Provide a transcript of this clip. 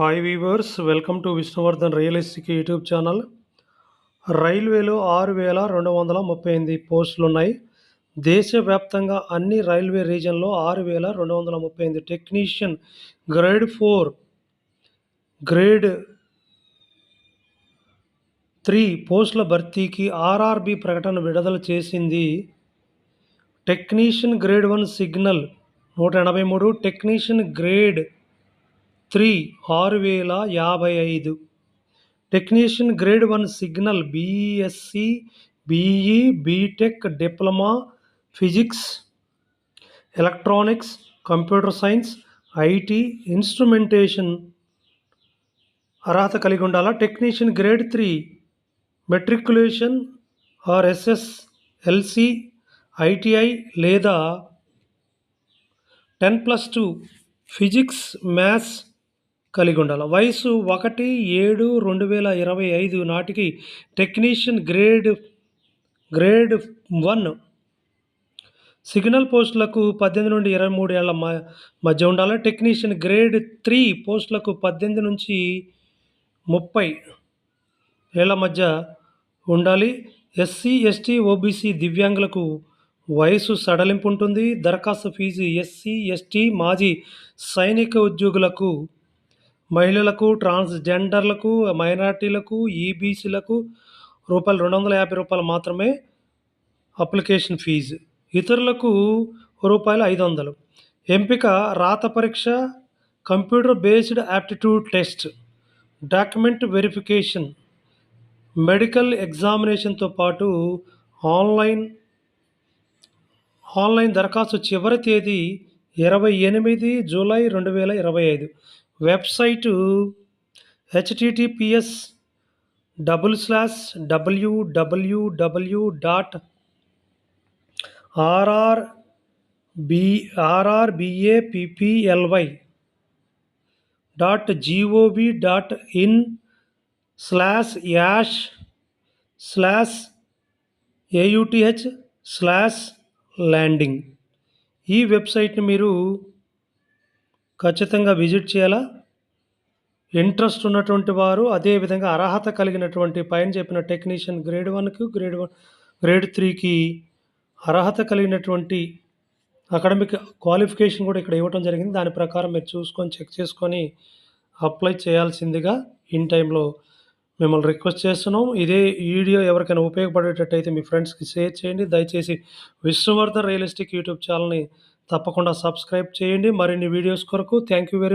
Hi viewers, welcome to Vishnuvardhan realistic YouTube channel. రైల్వేలో 6,238 పోస్టులున్నాయి. దేశవ్యాప్తంగా అన్ని రైల్వే రీజన్లో 6,238 టెక్నీషియన్ గ్రేడ్ 4, గ్రేడ్ 3 పోస్టుల భర్తీకి ఆర్ఆర్బీ ప్రకటన విడుదల చేసింది. Technician grade 1 signal 183, technician grade 3 6,055, technician grade 1 signal BSc, BE, BTech, diploma, physics, electronics, computer science, IT, instrumentation అర్హత కలిగి ఉండాలా. Technician grade 3 matriculation or SSLC, ITI లేదా 10+2 ఫిజిక్స్, మ్యాథ్స్ కలిగి ఉండాలి. వయసు 1/7/2025 నాటికి టెక్నీషియన్ గ్రేడ్ 1 సిగ్నల్ పోస్టులకు 18 నుండి 23 ఏళ్ల మధ్య ఉండాలి. టెక్నీషియన్ గ్రేడ్ 3 పోస్టులకు 18 నుంచి 30 ఏళ్ల మధ్య ఉండాలి. ఎస్సీ, ఎస్టీ, ఓబీసీ, దివ్యాంగులకు వయసు సడలింపు ఉంటుంది. దరఖాస్తు ఫీజు ఎస్సీ, ఎస్టీ, మాజీ సైనిక ఉద్యోగులకు, మహిళలకు, ట్రాన్స్జెండర్లకు, మైనార్టీలకు, ఈబీసీలకు రూ. 250 మాత్రమే అప్లికేషన్ ఫీజు. ఇతరులకు రూ. 500. ఎంపిక రాత పరీక్ష, computer based aptitude test, document verification, medical ఎగ్జామినేషన్తో పాటు ఆన్లైన్ దరఖాస్తు చివరి తేదీ 28 జూలై 2025. Website www.rrbapply.gov.in/AUTH/landing. ఈ వెబ్సైట్ని మీరు ఖచ్చితంగా విజిట్ చేయాలా. ఇంట్రెస్ట్ ఉన్నటువంటి వారు, అదేవిధంగా అర్హత కలిగినటువంటి పైన చెప్పిన టెక్నీషియన్ గ్రేడ్ 1కు, గ్రేడ్ 3కి అర్హత కలిగినటువంటి అకాడమిక్ క్వాలిఫికేషన్ కూడా ఇక్కడ ఇవ్వడం జరిగింది. దాని ప్రకారం మీరు చూసుకొని చెక్ చేసుకొని అప్లై చేయాల్సిందిగా ఇన్ టైంలో మిమ్మల్ని రిక్వెస్ట్ చేస్తున్నాం. ఇదే వీడియో ఎవరికైనా ఉపయోగపడేటట్టయితే మీ ఫ్రెండ్స్కి షేర్ చేయండి. దయచేసి విష్ణువర్ధన్ రియలిస్టిక్ యూట్యూబ్ ఛానల్ని తప్పకుండా సబ్స్క్రైబ్ చేయండి. మరిన్ని వీడియోస్ కొరకు థ్యాంక్ యూ వెరీ మచ్.